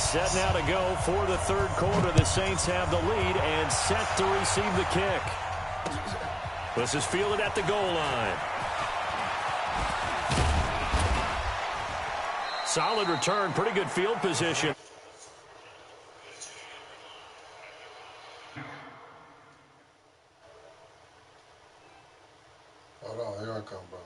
Set now to go for the third quarter. The Saints have the lead and set to receive the kick. This is fielded at the goal line. Solid return, pretty good field position. Hold on, here I come, bro.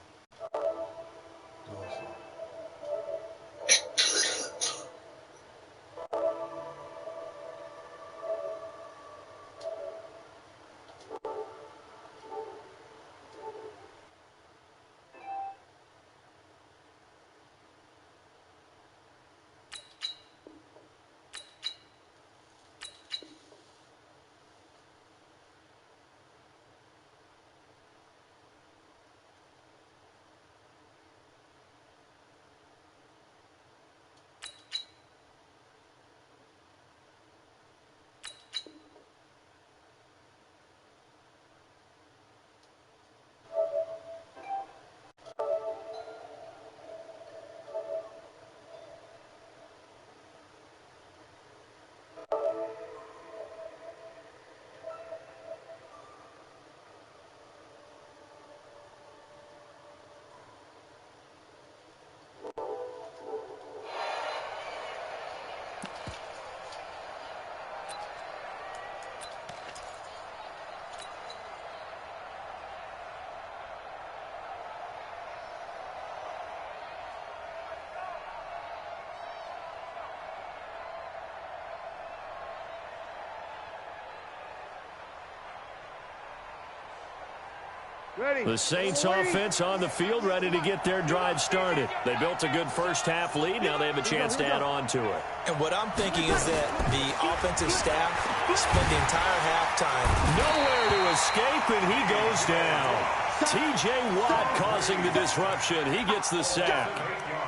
The Saints offense on the field, ready to get their drive started. They built a good first half lead. Now they have a chance to add on to it. And what I'm thinking is that the offensive staff spent the entire halftime nowhere to escape, and he goes down. T.J. Watt causing the disruption. He gets the sack.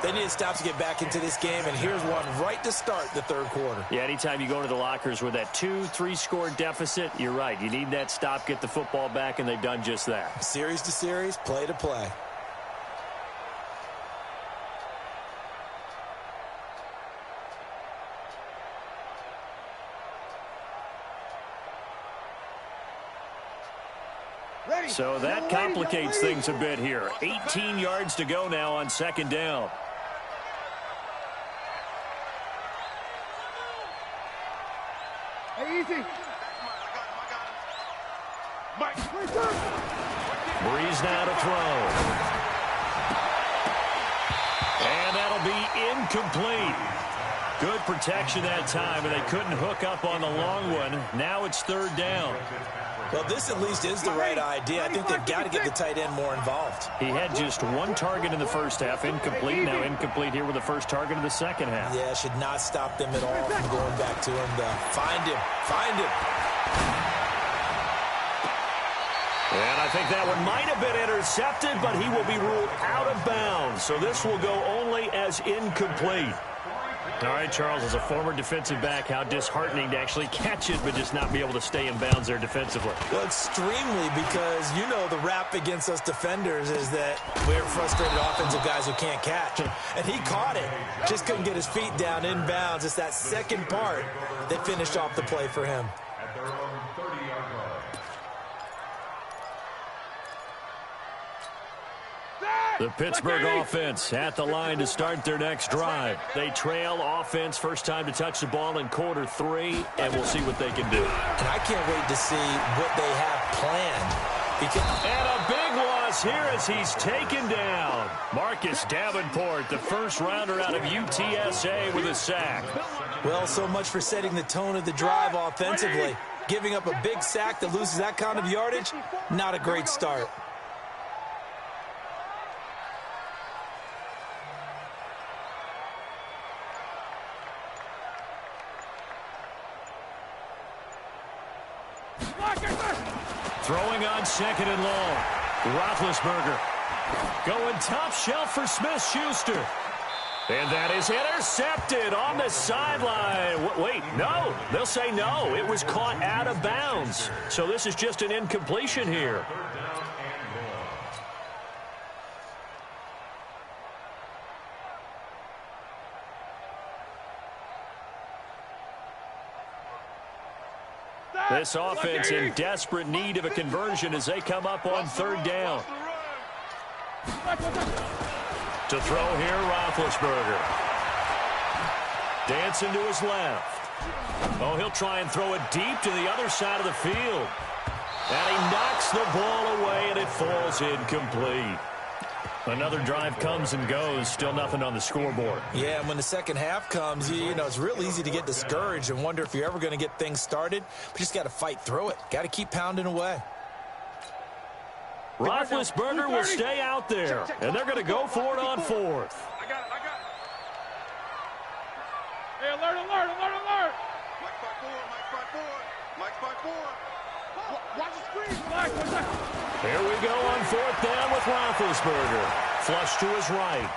They need to stop to get back into this game, and here's one right to start the third quarter. Yeah, anytime you go into the lockers with that 2-3 score deficit, you're right. You need that stop, get the football back, and they've done just that. Series to series, play to play. So that complicates things a bit here. 18 yards to go now on second down. Hey, easy. Breeze now to throw. And that'll be incomplete. Good protection that time, and they couldn't hook up on the long one. Now it's third down. Well, this at least is the right idea. I think they've got to get the tight end more involved. He had just one target in the first half, incomplete. Now incomplete here with the first target of the second half. Yeah, should not stop them at all from going back to him to find him. Find him. And I think that one might have been intercepted, but he will be ruled out of bounds. So this will go only as incomplete. All right, Charles, as a former defensive back, how disheartening to actually catch it but just not be able to stay in bounds there defensively. Well, extremely, because you know the rap against us defenders is that we're frustrated offensive guys who can't catch. And he caught it, just couldn't get his feet down in bounds. It's that second part that finished off the play for him. The Pittsburgh offense at the line to start their next drive. They trail offense, first time to touch the ball in quarter three, and we'll see what they can do. And I can't wait to see what they have planned. And a big loss here as he's taken down. Marcus Davenport, the first rounder out of UTSA with a sack. Well, so much for setting the tone of the drive offensively. Giving up a big sack that loses that kind of yardage, not a great start. Throwing on second and long. Roethlisberger going top shelf for Smith-Schuster. And that is intercepted on the sideline. Wait, no. They'll say no. It was caught out of bounds. So this is just an incompletion here. This offense in desperate need of a conversion as they come up on third down. To throw here, Roethlisberger. Dancing to his left. Oh, he'll try and throw it deep to the other side of the field. And he knocks the ball away, and it falls incomplete. Another drive comes and goes, still nothing on the scoreboard. Yeah, and when the second half comes, you know, it's real easy to get discouraged and wonder if you're ever going to get things started. But you just got to fight through it. Got to keep pounding away. Roethlisberger will stay out there, and they're going to go for it on fourth. I got it. Hey, alert. Mike 5-4. Watch the screen. Here we go on fourth down with Roethlisberger. Flush to his right.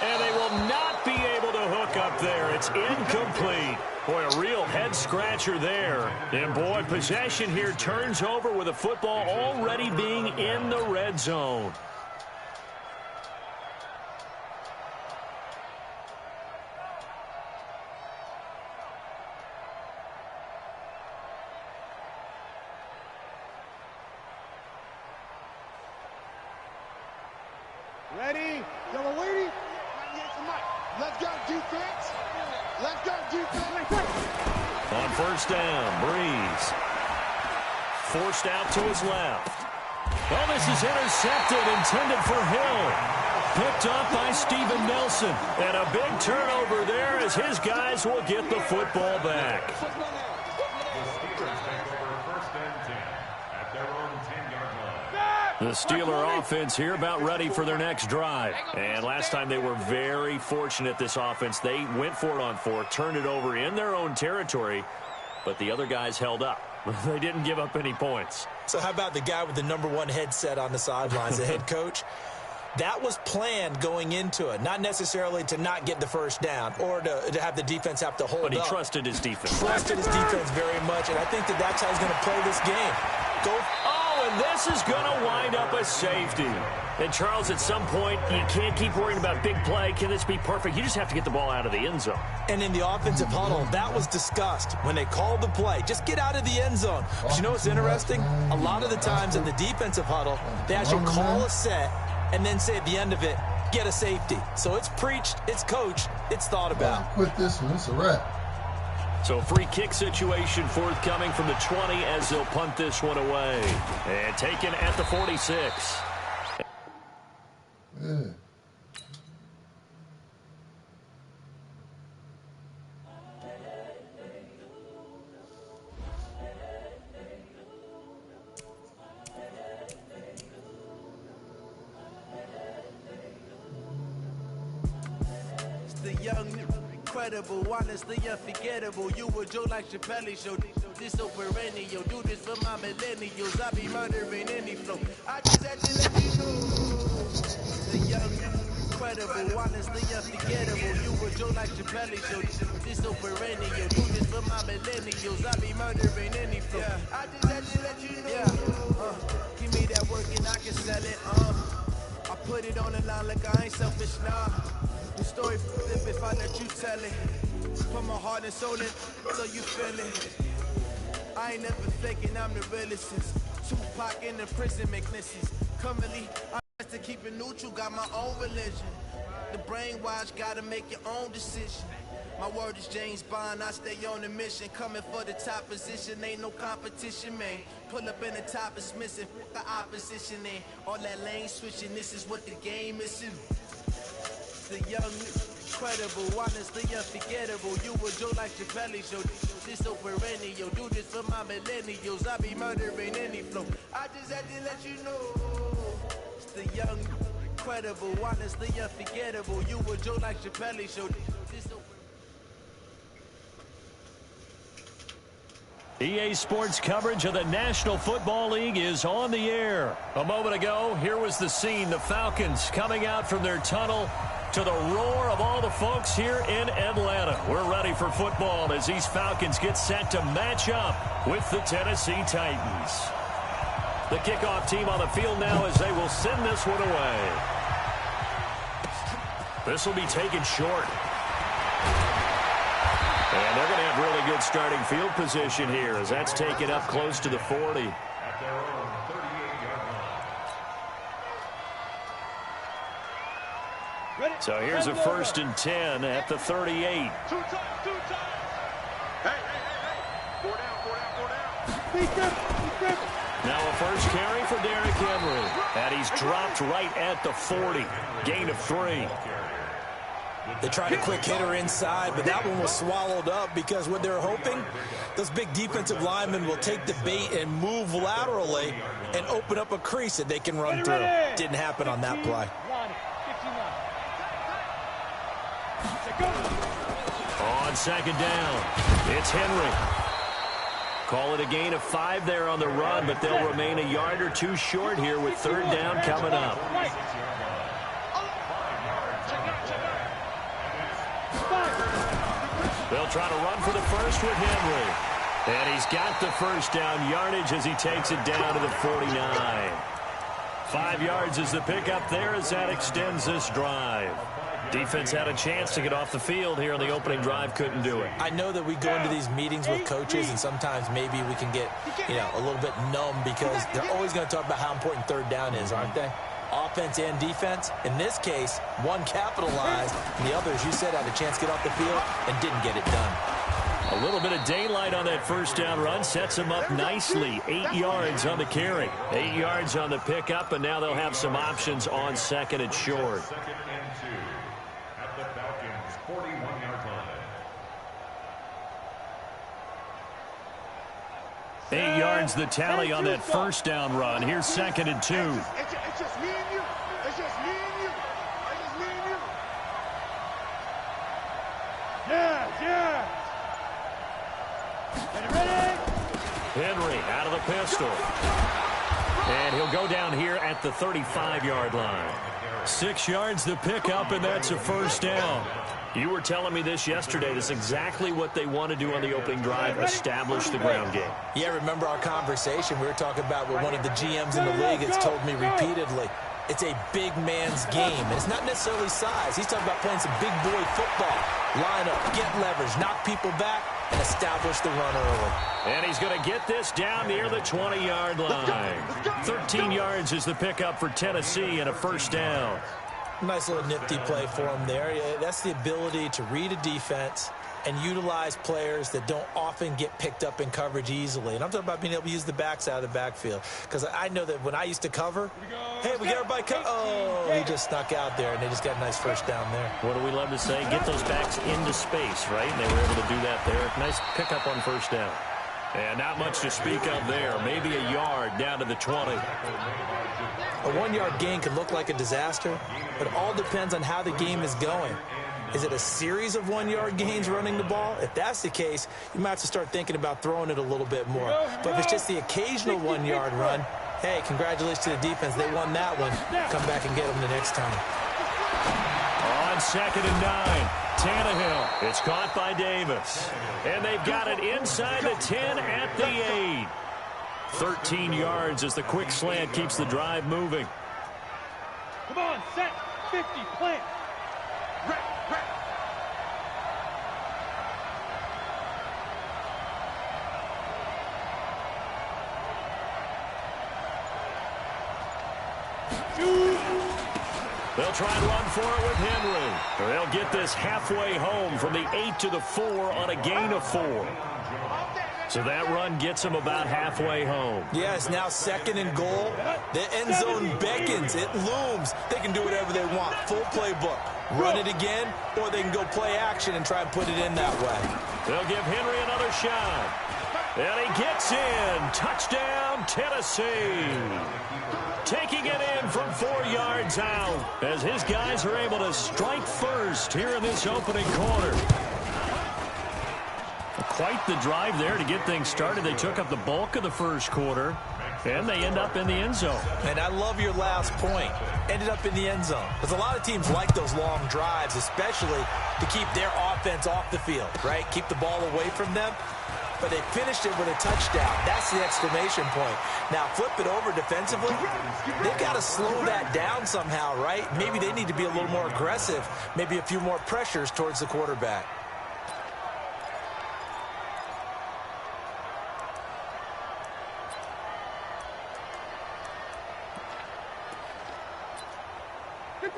And they will not be able to hook up there. It's incomplete. Boy, a real head-scratcher there. And, boy, possession here turns over with a football already being in the red zone. Ready? Y'all are waiting? Let's go, defense. On first down, Breeze. Forced out to his left. Well, this is intercepted, intended for Hill. Picked up by Steven Nelson. And a big turnover there as his guys will get the football back. The Steeler offense here about ready for their next drive. And last time they were very fortunate, this offense. They went for it on fourth, turned it over in their own territory, but the other guys held up. They didn't give up any points. So how about the guy with the #1 headset on the sidelines, the head coach? That was planned going into it, not necessarily to not get the first down or to have the defense have to hold up. But he trusted his defense. Trusted his defense very much, and I think that's how he's going to play this game. And this is going to wind up a safety. And, Charles, at some point, you can't keep worrying about big play. Can this be perfect? You just have to get the ball out of the end zone. And in the offensive huddle, that was discussed when they called the play. Just get out of the end zone. But you know what's interesting? A lot of the times in the defensive huddle, they actually call a set and then say at the end of it, get a safety. So it's preached, it's coached, it's thought about. Quit this one. It's a wrap. So free kick situation forthcoming from the 20 as they'll punt this one away. And taken at the 46. Yeah. The young, incredible, honestly unforgettable. You a Joe like Chappelle show. This so perennial. Do this for my millennials. I be murdering any flow. I just had to let you know. The young, incredible, honestly unforgettable. You a Joe like Chappelle show. This so perennial. Do this for my millennials. I be murdering any flow. I just had to let you know. Give me that work and I can sell it. I put it on the line like I ain't selfish now. The story flip if I let you tell it. Put my heart and soul in so you feel it. I ain't never faking, I'm the realest since Tupac in the prison make misses. Currently, I'm just to keep it neutral, got my own religion. The brainwash, gotta make your own decision. My word is James Bond, I stay on a mission. Coming for the top position, ain't no competition, man. Pull up in the top, it's missing, the opposition, and all that lane switching, this is what the game is. The young, incredible, honestly unforgettable. You a Joe like Chappelle show. This so perennial. Do this for my millennials. I be murdering any flow. I just had to let you know. It's the young, incredible, honestly unforgettable. You a Joe like Chappelle show. This so EA Sports coverage of the National Football League is on the air. A moment ago, here was the scene. The Falcons coming out from their tunnel to the roar of all the folks here in Atlanta. We're ready for football as these Falcons get set to match up with the Tennessee Titans. The kickoff team on the field now as they will send this one away. This will be taken short. have really good starting field position here as that's taken up close to the 40. So here's a 1st and 10 at the 38. Two times. Hey. 4 down. Now a first carry for Derrick Henry. And he's dropped right at the 40. Gain of 3. They tried a quick hitter inside, but that one was swallowed up because what they're hoping, those big defensive linemen will take the bait and move laterally and open up a crease that they can run through. Didn't happen on that play. On 2nd down, it's Henry. Call it a gain of 5 there on the run, but they'll remain a yard or 2 short here with 3rd down coming up. They'll try to run for the first with Henry. And he's got the 1st down yardage as he takes it down to the 49. 5 yards is the pickup there as that extends this drive. Defense had a chance to get off the field here on the opening drive, couldn't do it. I know that we go into these meetings with coaches, and sometimes maybe we can get, a little bit numb because they're always going to talk about how important 3rd down is, aren't they? Offense and defense. In this case, one capitalized, and the other, as you said, had a chance to get off the field and didn't get it done. A little bit of daylight on that 1st down run sets them up nicely. 8 yards on the carry. 8 yards on the pickup, and now they'll have some options on 2nd and short. 8 yards the tally on that 1st down run. Here's 2nd and 2. It's just me and you. It's just me and you. It's just me and you. Yeah. Ready? Henry out of the pistol. And he'll go down here at the 35-yard line. 6 yards the pickup, and that's a 1st down. You were telling me this yesterday. This is exactly what they want to do on the opening drive, establish the ground game. Yeah, remember our conversation. We were talking about what one of the GMs in the league has told me repeatedly. It's a big man's game, and it's not necessarily size. He's talking about playing some big boy football. Line up, get leverage, knock people back, and establish the run early. And he's going to get this down near the 20-yard line. 13 yards is the pickup for Tennessee and a 1st down. Nice little nifty play for him there. That's the ability to read a defense and utilize players that don't often get picked up in coverage easily. And I'm talking about being able to use the backs out of the backfield. Because I know that when I used to cover, hey, we get everybody he just snuck out there, and they just got a nice 1st down there. What do we love to say? Get those backs into space, right? And they were able to do that there. Nice pickup on 1st down. And not much to speak of there. Maybe a yard down to the 20. A 1-yard gain can look like a disaster, but it all depends on how the game is going. Is it a series of 1-yard gains running the ball? If that's the case, you might have to start thinking about throwing it a little bit more. But if it's just the occasional 1-yard run, hey, congratulations to the defense. They won that one. Come back and get them the next time. On 2nd and 9, Tannehill. It's caught by Davis. And they've got it inside the 10 at the 8. 13 yards as the quick slant keeps the drive moving. Come on, set, 50, plant. They'll try and run for it with Henry. They'll get this halfway home from the 8 to the 4 on a gain of 4. So that run gets them about halfway home. Yes, now 2nd and goal. The end zone beckons. It looms. They can do whatever they want. Full playbook. Run it again, or they can go play action and try and put it in that way. They'll give Henry another shot. And he gets in. Touchdown, Tennessee. Taking it in from 4 yards out as his guys are able to strike first here in this opening quarter. Quite the drive there to get things started. They took up the bulk of the 1st quarter, and they end up in the end zone. And I love your last point. Ended up in the end zone. Because a lot of teams like those long drives, especially to keep their offense off the field, right? Keep the ball away from them. But they finished it with a touchdown. That's the exclamation point. Now, flip it over defensively. They've got to slow that down somehow, right? Maybe they need to be a little more aggressive. Maybe a few more pressures towards the quarterback.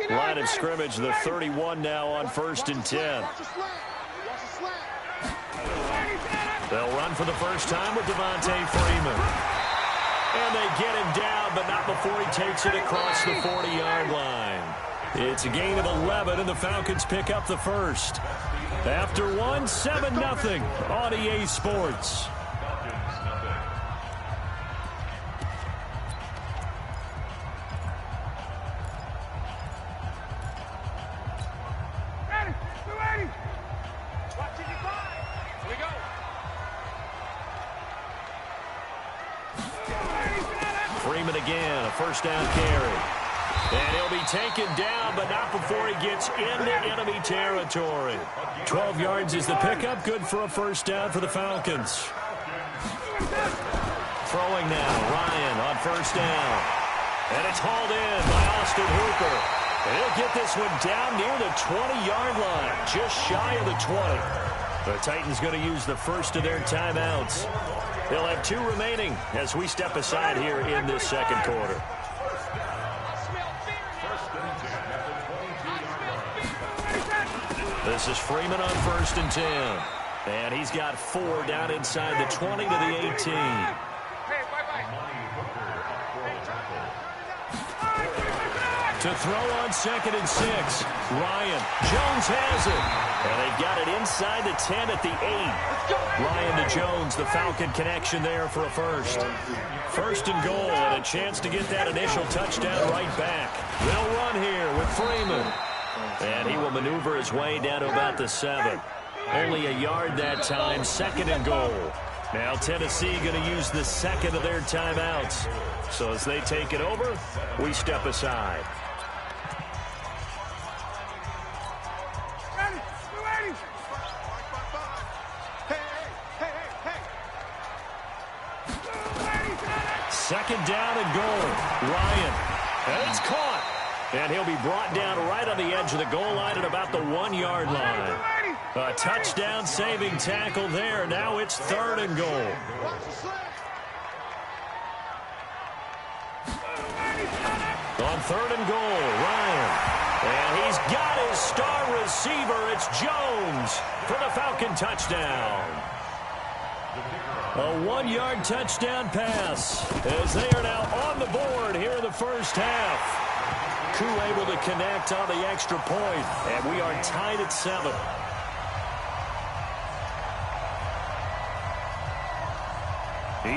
Line of scrimmage, the 31 now on 1st and 10. They'll run for the first time with Devontae Freeman. And they get him down, but not before he takes it across the 40-yard line. It's a gain of 11, and the Falcons pick up the first. After one, 7-0 on EA Sports. Freeman again, a first down carry. And he'll be taken down, but not before he gets into enemy territory. 12 yards is the pickup, good for a first down for the Falcons. Throwing now, Ryan on first down. And it's hauled in by Austin Hooper. And he'll get this one down near the 20-yard line, just shy of the 20. The Titans going to use the first of their timeouts. They'll have 2 remaining as we step aside here in this second quarter. This is Freeman on 1st and 10. And he's got 4 down inside the 20 to the 18. To throw on 2nd and 6. Ryan. Jones has it. And they've got it inside the 10 at the 8. Ryan to Jones, the Falcon connection there for a first. 1st and goal, and a chance to get that initial touchdown right back. They'll run here with Freeman. And he will maneuver his way down to about the 7. Only a yard that time, 2nd and goal. Now Tennessee going to use the second of their timeouts. So as they take it over, we step aside. Second down and goal. Ryan. And it's caught. And he'll be brought down right on the edge of the goal line at about the 1-yard line. A touchdown-saving tackle there. Now it's 3rd and goal. On 3rd and goal, Ryan. And he's got his star receiver. It's Jones for the Falcon touchdown. A 1-yard touchdown pass as they are now on the board here in the first half. Koo able to connect on the extra point, and we are tied at 7.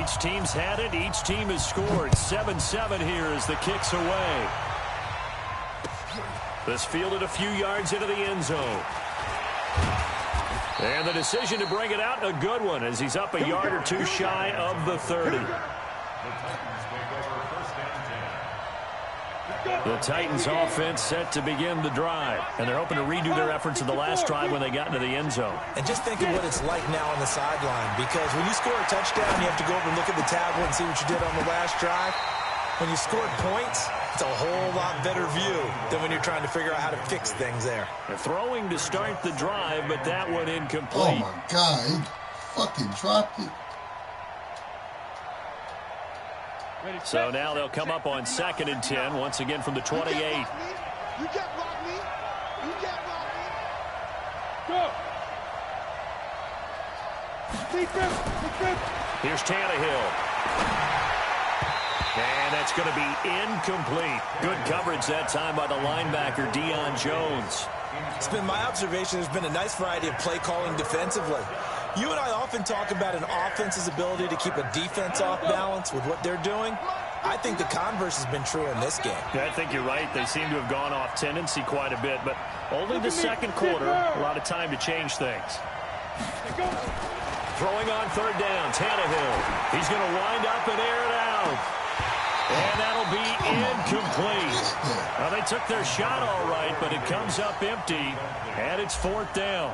Each team's had it. Each team has scored. 7-7 here as the kick's away. This fielded a few yards into the end zone. And the decision to bring it out, a good one, as he's up a yard or 2 shy of the 30. The Titans offense set to begin the drive, and they're hoping to redo their efforts in the last drive when they got into the end zone. And just think of what it's like now on the sideline, because when you score a touchdown, you have to go over and look at the tablet and see what you did on the last drive. When you scored points, it's a whole lot better view than when you're trying to figure out how to fix things there. Throwing to start the drive, but that one incomplete. Oh, my God. He fucking dropped it. So now they'll come up on 2nd and 10, once again from the 28. You can't block me. You can't block me. Go. Here's Tannehill. And that's going to be incomplete. Good coverage that time by the linebacker, Deion Jones. It's been my observation there's been a nice variety of play calling defensively. You and I often talk about an offense's ability to keep a defense off balance with what they're doing. I think the converse has been true in this game. Yeah, I think you're right. They seem to have gone off tendency quite a bit, but only the second quarter, a lot of time to change things. Throwing on 3rd down, Tannehill. He's going to wind up and air it out. And that'll be incomplete. Well, they took their shot all right, but it comes up empty, and it's 4th down.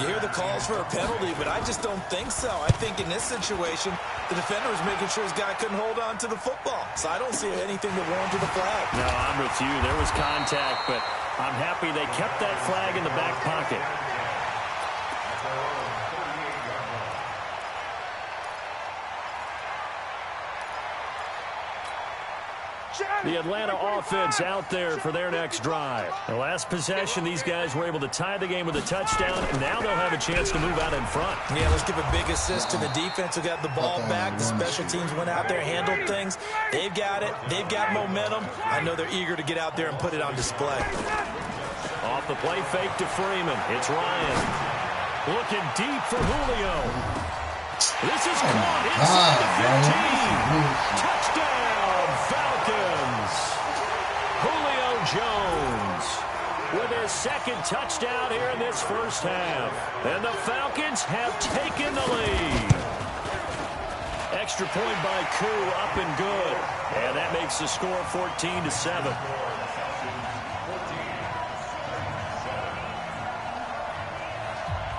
You hear the calls for a penalty, but I just don't think so. I think in this situation, the defender was making sure his guy couldn't hold on to the football. So I don't see anything that warranted a flag. No, I'm with you. There was contact, but I'm happy they kept that flag in the back pocket. The Atlanta offense out there for their next drive. The last possession, these guys were able to tie the game with a touchdown, and now they'll have a chance to move out in front. Yeah, let's give a big assist to the defense who got the ball back. The special teams went out there, handled things. They've got it. They've got momentum. I know they're eager to get out there and put it on display. Off the play fake to Freeman. It's Ryan. Looking deep for Julio. This is caught inside the 15. Touchdown, Falcons. Julio Jones with his second touchdown here in this first half. And the Falcons have taken the lead. Extra point by Koo, up and good. And that makes the score 14-7.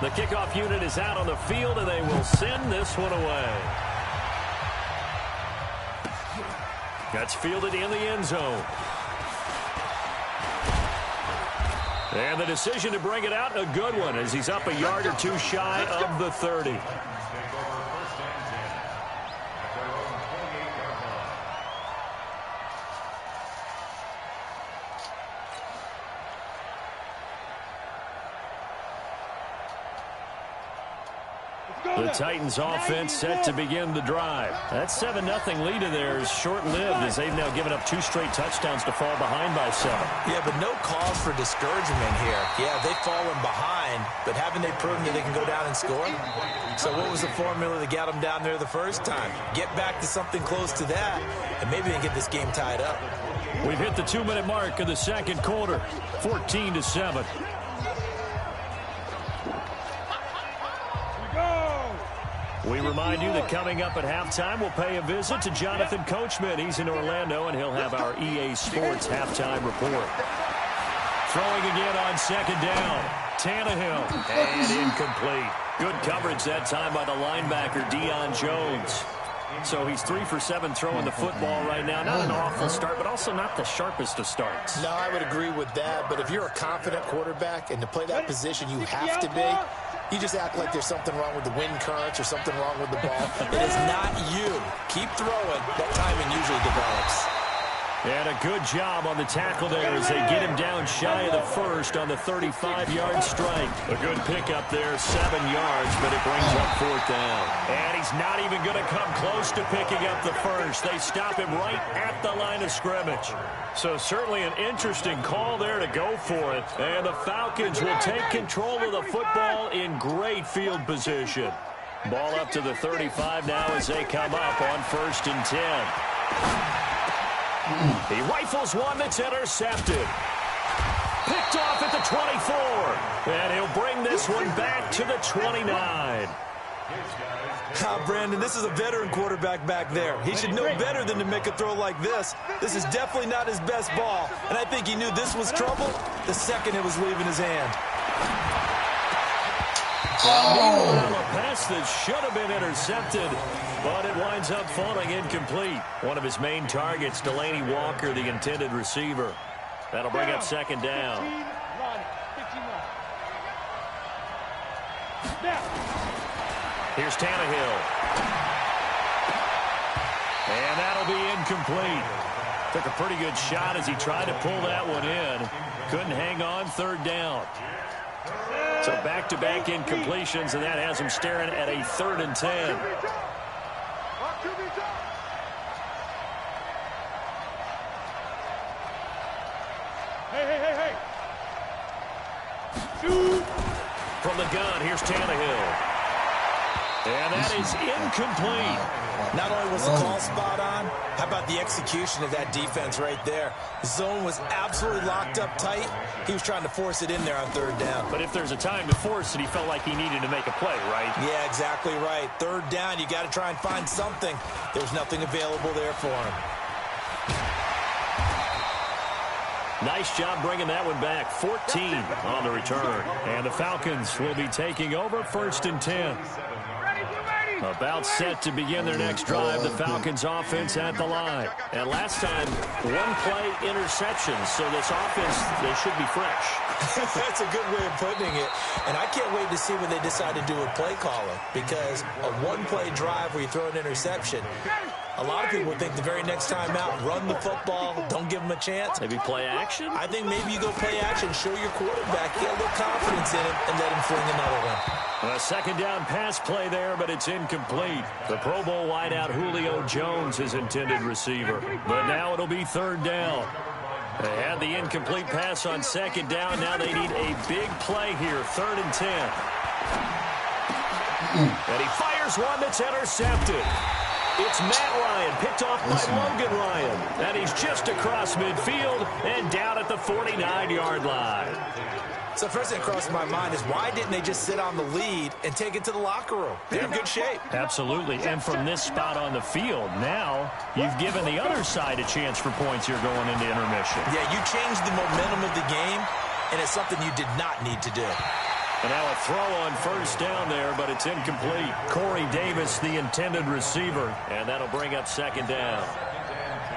The kickoff unit is out on the field, and they will send this one away. That's fielded in the end zone. And the decision to bring it out, a good one, as he's up a yard or two shy of the 30. The Titans offense set to begin the drive. That 7-0 lead of theirs short-lived as they've now given up 2 straight touchdowns to fall behind by 7. Yeah, but no cause for discouragement here. Yeah, they've fallen behind, but haven't they proven that they can go down and score? So what was the formula that got them down there the first time? Get back to something close to that, and maybe they can get this game tied up. We've hit the 2-minute mark of the second quarter, 14-7. We remind you that coming up at halftime, we'll pay a visit to Jonathan Coachman. He's in Orlando, and he'll have our EA Sports halftime report. Throwing again on second down. Tannehill, and incomplete. Good coverage that time by the linebacker, Deion Jones. So he's 3 for 7 throwing the football right now. Not an awful start, but also not the sharpest of starts. No, I would agree with that. But if you're a confident quarterback and to play that position, you have to be. You just act like there's something wrong with the wind currents or something wrong with the ball. It is not you. Keep throwing. That timing usually develops. And a good job on the tackle there as they get him down shy of the first on the 35-yard strike. A good pickup there, 7 yards, but it brings up 4th down. And he's not even going to come close to picking up the first. They stop him right at the line of scrimmage. So certainly an interesting call there to go for it. And the Falcons will take control of the football in great field position. Ball up to the 35 now as they come up on 1st and 10. He rifles one that's intercepted. Picked off at the 24. And he'll bring this one back to the 29. Brandon, this is a veteran quarterback back there. He should know better than to make a throw like this. This is definitely not his best ball. And I think he knew this was trouble the second it was leaving his hand. A pass that should have been intercepted, but it winds up falling incomplete. One of his main targets, Delaney Walker, the intended receiver. That'll bring up 2nd down. Here's Tannehill. And that'll be incomplete. Took a pretty good shot as he tried to pull that one in. Couldn't hang on, 3rd down. So back-to-back incompletions, and that has him staring at a 3rd and 10. Hey. From the gun, here's Tannehill. And that is incomplete. Not only was the call spot on, how about the execution of that defense right there? The zone was absolutely locked up tight. He was trying to force it in there on 3rd down. But if there's a time to force it, he felt like he needed to make a play, right? Yeah, exactly right. 3rd down, you got to try and find something. There's nothing available there for him. Nice job bringing that one back. 14 on the return. And the Falcons will be taking over 1st and 10. About set to begin their next drive, the Falcons offense at the line. And last time, 1-play interception, so this offense, they should be fresh. That's a good way of putting it. And I can't wait to see what they decide to do with play calling, because a 1-play drive where you throw an interception, A lot of people think the very next time out, run the football, don't give him a chance. Maybe play action? I think maybe you go play action, show your quarterback, get a little confidence in him, and let him fling another one. A second down pass play there, but it's incomplete. The Pro Bowl wideout Julio Jones is intended receiver. But now it'll be third down. They had the incomplete pass on second down. Now they need a big play here, 3rd and 10. And he fires one that's intercepted. It's Matt Ryan, picked off by Logan Ryan. And he's just across midfield and down at the 49-yard line. So first thing that crossed my mind is why didn't they just sit on the lead and take it to the locker room? They're in good shape. Absolutely. And from this spot on the field, now you've given the other side a chance for points here going into intermission. Yeah, you changed the momentum of the game, and it's something you did not need to do. And now a throw on first down there, but it's incomplete. Corey Davis, the intended receiver, and that'll bring up second down.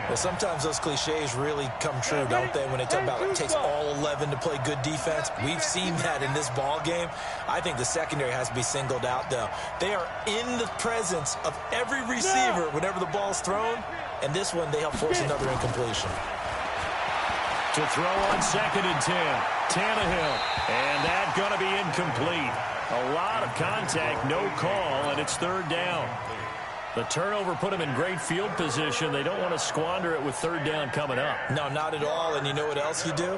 Well, sometimes those cliches really come true, don't they, when they talk about it takes all 11 to play good defense. We've seen that in this ball game. I think the secondary has to be singled out, though. They are in the presence of every receiver whenever the ball's thrown, and this one they help force another incompletion. To throw on 2nd and 10, Tannehill, and that's going to be incomplete. A lot of contact, no call, and it's third down. The turnover put him in great field position. They don't want to squander it with third down coming up. No, not at all, and you know what else you do?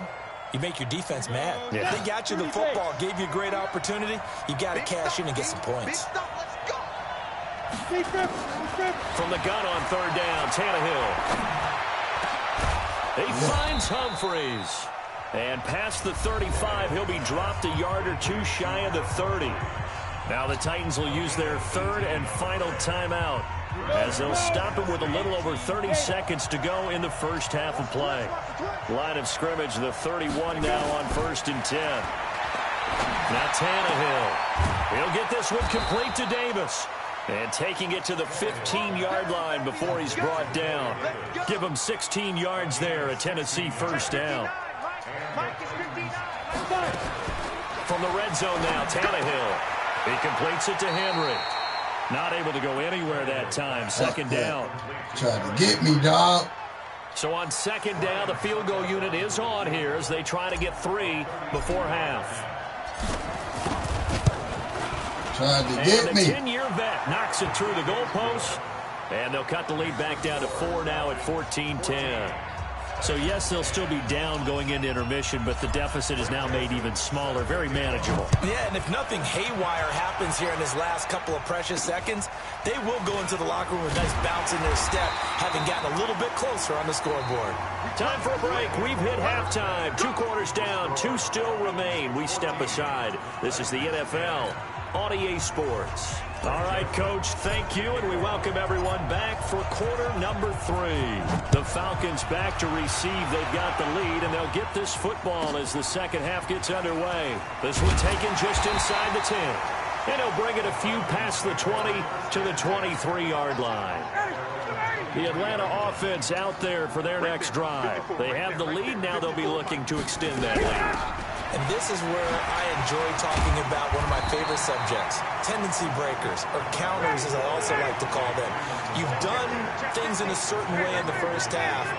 You make your defense mad. Yeah. They got you the football, gave you a great opportunity. You got to cash in and get some points. From the gun on third down, Tannehill. He finds Humphreys. And past the 35, he'll be dropped a yard or two shy of the 30. Now the Titans will use their 3rd and final timeout as they'll stop him with a little over 30 seconds to go in the first half of play. Line of scrimmage, the 31 now on 1st and 10. Now Tannehill. He'll get this one complete to Davis. And taking it to the 15-yard line before he's brought down. Give him 16 yards there, a Tennessee first down. From the red zone now, Tannehill. He completes it to Henry. Not able to go anywhere that time. Second down. Trying to get me, dog. So on second down, the field goal unit is on here as they try to get 3 before half. Trying to get me. The 10-year vet knocks it through the goalpost. And they'll cut the lead back down to 4 now at 14-10. So, yes, they'll still be down going into intermission, but the deficit is now made even smaller, very manageable. Yeah, and if nothing haywire happens here in his last couple of precious seconds, they will go into the locker room with a nice bounce in their step, having gotten a little bit closer on the scoreboard. Time for a break. We've hit halftime. 2 quarters down, 2 still remain. We step aside. This is the NFL on EA Sports. All right, Coach, thank you, and we welcome everyone back for quarter number 3. The Falcons back to receive. They've got the lead, and they'll get this football as the second half gets underway. This one taken just inside the 10. And he'll bring it a few past the 20 to the 23-yard line. The Atlanta offense out there for their next drive. They have the lead. Now they'll be looking to extend that lead. And this is where I enjoy talking about one of my favorite subjects, tendency breakers, or counters as I also like to call them. You've done things in a certain way in the first half,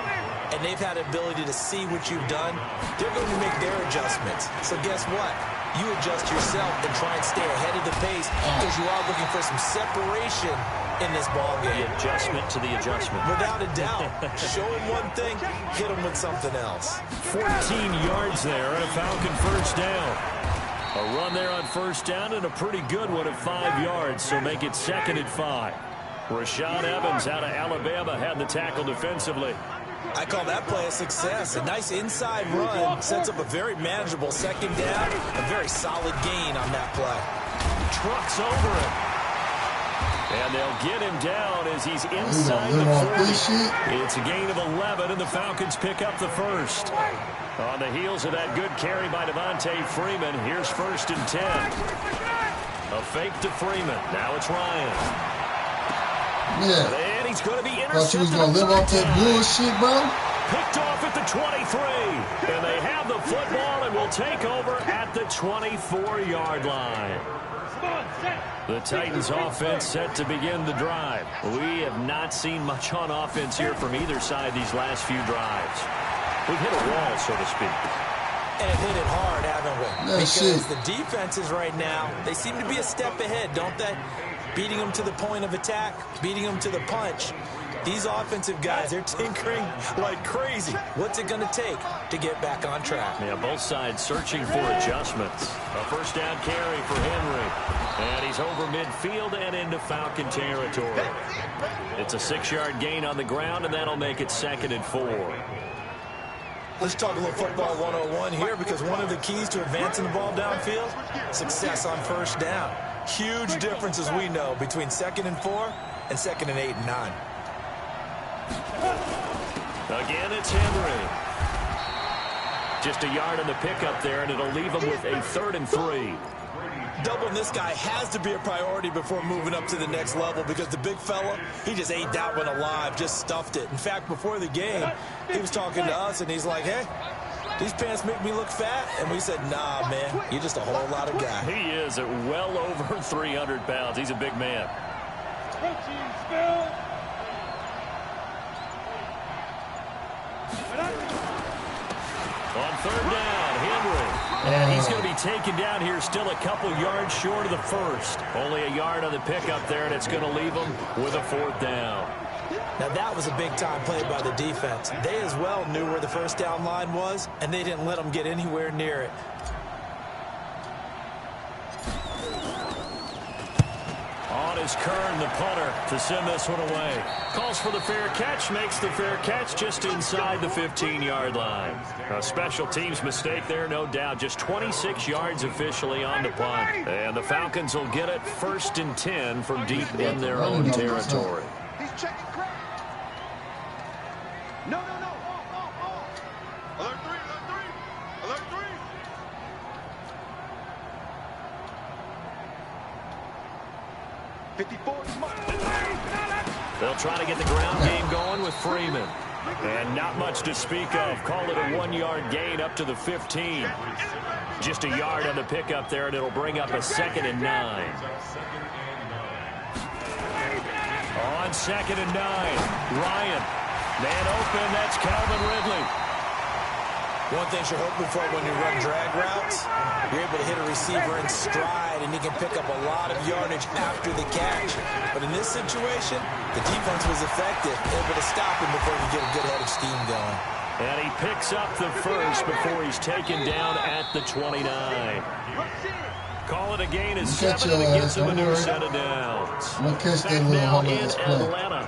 and they've had the ability to see what you've done. They're going to make their adjustments. So guess what? You adjust yourself and try and stay ahead of the pace because you are looking for some separation in this ball game. The adjustment to the adjustment. Without a doubt. Show him one thing, hit him with something else. 14 yards there and a Falcon first down. A run there on first down and a pretty good one at 5 yards, so make it 2nd and 5. Rashaan Evans out of Alabama had the tackle defensively. I call that play a success. A nice inside run sets up a very manageable second down. A very solid gain on that play. Trucks over him. And they'll get him down as he's inside the 40. It's a gain of 11, and the Falcons pick up the first. On the heels of that good carry by Devontae Freeman, here's 1st and 10. A fake to Freeman. Now it's Ryan. Yeah. And he's going to be intercepted. Thought you was going to live off that bullshit, bro. Picked off at the 23. And they have the football and will take over at the 24-yard line. The Titans offense set to begin the drive. We have not seen much on offense here from either side these last few drives. We've hit a wall, so to speak. And hit it hard, haven't we? That's because it. the defenses right now, they seem to be a step ahead, don't they? Beating them to the point of attack, beating them to the punch. These offensive guys, they're tinkering like crazy. What's it going to take to get back on track? Yeah, both sides searching for adjustments. A first down carry for Henry. And he's over midfield and into Falcon territory. It's a 6-yard gain on the ground, and that'll make it 2nd and 4. Let's talk a little football 101 here, because one of the keys to advancing the ball downfield, success on first down. Huge difference, as we know, between 2nd and 4 and 2nd and 8 and 9. Again, it's Henry. Just a yard on the pickup there, and it'll leave him with a 3rd and 3. Doubling this guy has to be a priority before moving up to the next level, because the big fella, he just ate that one alive, just stuffed it. In fact, before the game, he was talking to us, and he's like, hey, these pants make me look fat. And we said, nah, man, you're just a whole lot of guy. He is at well over 300 pounds. He's a big man. On 3rd down, Henry. And he's going to be taken down here, still a couple yards short of the first. Only a yard on the pickup there, and it's going to leave him with a 4th down. Now, that was a big-time play by the defense. They as well knew where the first down line was, and they didn't let them get anywhere near it. On is Kern, the punter, to send this one away. Calls for the fair catch, makes the fair catch just inside the 15-yard line. A special teams mistake there, no doubt. Just 26 yards officially on the punt. And the Falcons will get it 1st and 10 from deep in their own territory. He's checking crowd. No. Alert 3, alert 3. They'll try to get the ground game going with Freeman. And not much to speak of. Call it a 1-yard gain up to the 15. Just a yard on the pickup there, and it'll bring up a 2nd and 9. On 2nd and 9, Ryan. Man open, that's Calvin Ridley. One thing you're hoping for when you run drag routes, you're able to hit a receiver in stride, and he can pick up a lot of yardage after the catch. But in this situation, the defense was effective, able to stop him before he could get a good head of steam going. And he picks up the first before he's taken down at the 29. Call it a gain of 7, and it gets him a new set of downs. Back now in Atlanta.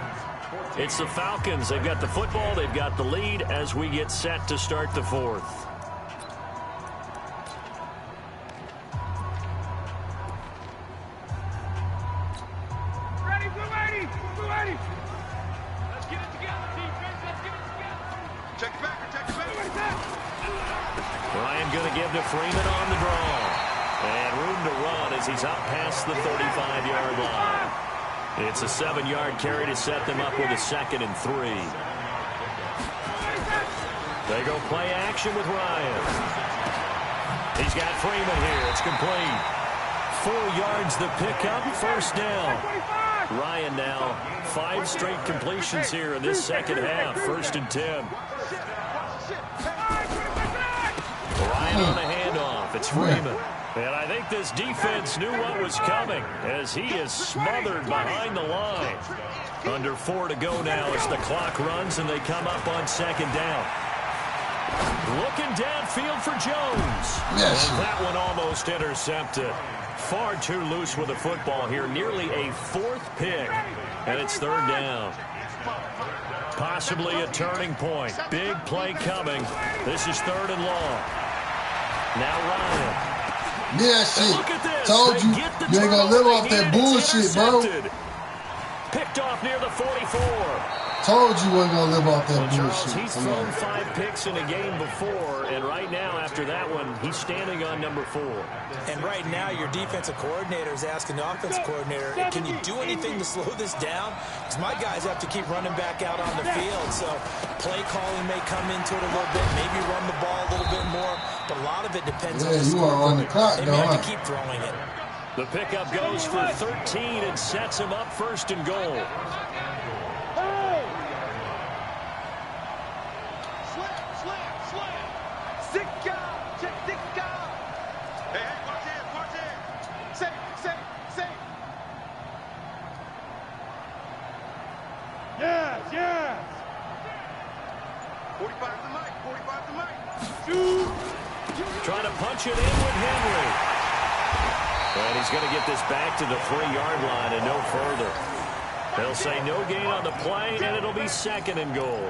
It's the Falcons. They've got the football. They've got the lead as we get set to start the 4th. Ready. Let's get it together, defense. Let's get it together. Check it back. Ryan going to give to Freeman on the draw. And room to run as he's up past the 35-yard line. It's a 7-yard carry to set them up with a 2nd and 3. They go play action with Ryan. He's got Freeman here. It's complete. 4 yards the pickup, 1st down. Ryan now 5 straight completions here in this second half. 1st and 10. Ryan on the handoff. It's Freeman. And I think this defense knew what was coming as he is smothered behind the line. Under 4 to go now as the clock runs and they come up on 2nd down. Looking downfield for Jones. Yes. And that one almost intercepted. Far too loose with the football here. Nearly a 4th pick. And it's 3rd down. Possibly a turning point. Big play coming. This is 3rd and long. Now Ryan. Yeah, shit. Look at this. Told you, They get the you ain't gonna live turnover off they that needed. bullshit, It's bro. intercepted. Picked off near the 44. Told you wasn't gonna live off that Well, Charles, bullshit. he's thrown 5 picks in a game before, and right now, after that one, he's standing on number 4. And right now, your defensive coordinator is asking the offensive coordinator, can you do anything to slow this down? Because my guys have to keep running back out on the field. So play calling may come into it a little bit, maybe run the ball a little bit more. But a lot of it depends on the Yeah, you score. want to run the clock, They though, may have huh? to keep throwing it. The pickup goes for 13 and sets him up first and goal. Yes. 45 to Mike. 45 to Mike. Shoot. Trying to punch it in with Henry. And he's going to get this back to the 3-yard line and no further. They'll say no gain on the play, and it'll be second and goal.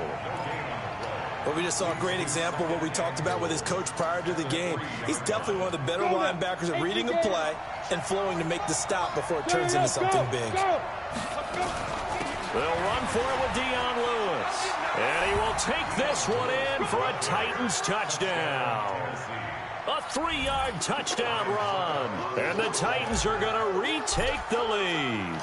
Well, we just saw a great example of what we talked about with his coach prior to the game. He's definitely one of the better linebackers at reading a play and flowing to make the stop before it turns into something big. They'll run for it with Dion Lewis. And he will take this one in for a Titans touchdown. A 3-yard touchdown run. And the Titans are going to retake the lead.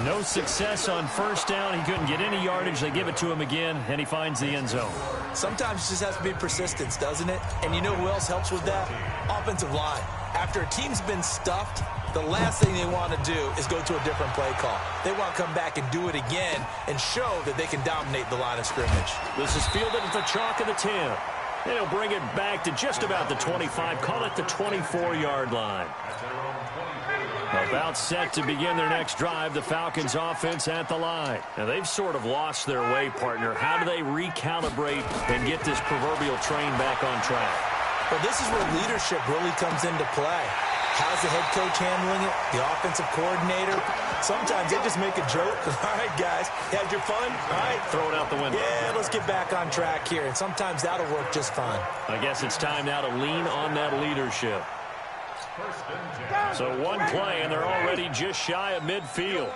No success on first down. He couldn't get any yardage. They give it to him again, and he finds the end zone. Sometimes it just has to be persistence, doesn't it? And you know who else helps with that? Offensive line. After a team's been stuffed, the last thing they want to do is go to a different play call. They want to come back and do it again and show that they can dominate the line of scrimmage. This is fielded at the chalk of the 10. They'll bring it back to just about the 25. Call it the 24-yard line. About set to begin their next drive, the Falcons offense at the line. Now, they've sort of lost their way, partner. How do they recalibrate and get this proverbial train back on track? Well, this is where leadership really comes into play. How's the head coach handling it? The offensive coordinator? Sometimes they just make a joke. All right, guys, had your fun? All right. Throw it out the window. Yeah, let's get back on track here. And sometimes that'll work just fine. I guess it's time now to lean on that leadership. So one play, and they're already just shy of midfield.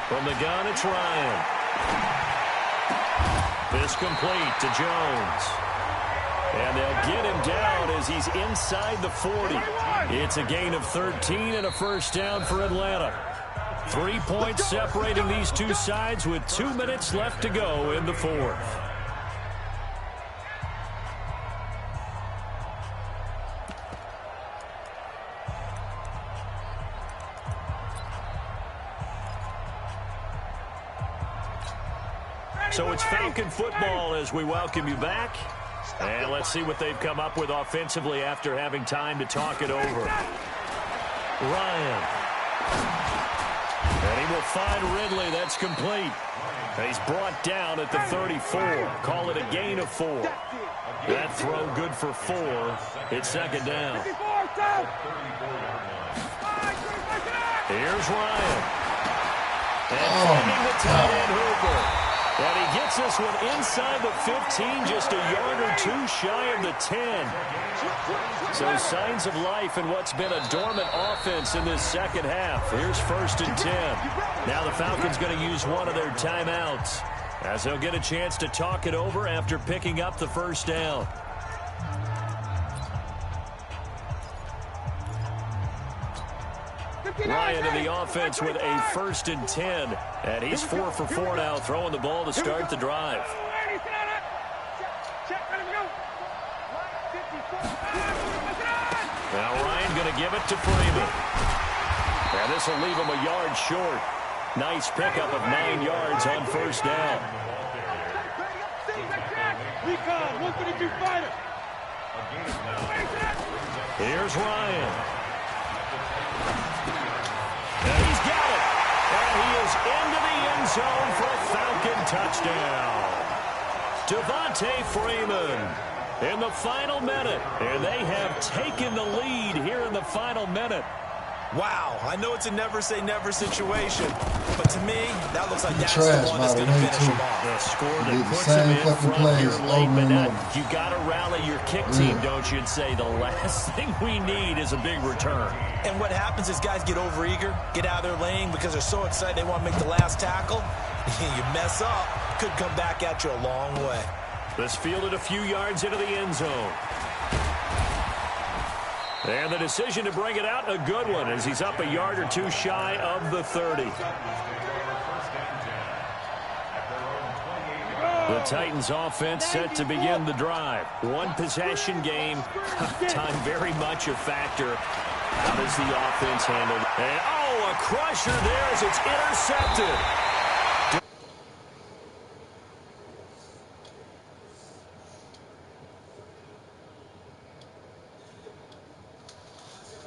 From the gun, it's Ryan. This complete to Jones. And they'll get him down as he's inside the 40. It's a gain of 13 and a first down for Atlanta. 3 points separating these two sides with 2 minutes left to go in the fourth. So it's Falcon football as we welcome you back. And let's see what they've come up with offensively after having time to talk it over. Ryan. And he will find Ridley. That's complete. And he's brought down at the 34. Call it a gain of 4. That throw good for 4. It's second down. Here's Ryan. And finding the tight end Hooper. And he gets this one inside the 15, just a yard or two shy of the 10. So signs of life in what's been a dormant offense in this second half. Here's first and 10. Now the Falcons going to use one of their timeouts as they'll get a chance to talk it over after picking up the first down. Ryan in the offense with a first and 10. And he's 4 for 4 now, throwing the ball to start the drive. Now Ryan going to give it to Freeman. And this will leave him a yard short. Nice pickup of 9 yards on first down. Here's Ryan. And he's got it. And he is into the end zone for a Falcon touchdown. Devontae Freeman in the final minute. And they have taken the lead here in the final minute. Wow, I know it's a never-say-never situation, but to me, that looks like that's trash, the one that's going to finish him off. The score They that did the puts same him in fucking front plays here late, over but and over. you got to rally your kick team, don't you, and say the last thing we need is a big return. And what happens is guys get overeager, get out of their lane because they're so excited they want to make the last tackle. You mess up, could come back at you a long way. This fielded a few yards into the end zone. And the decision to bring it out, a good one, as he's up a yard or two shy of the 30. The Titans offense set to begin the drive. One possession game. Time very much a factor. How does the offense handle it? And, oh, a crusher there as it's intercepted.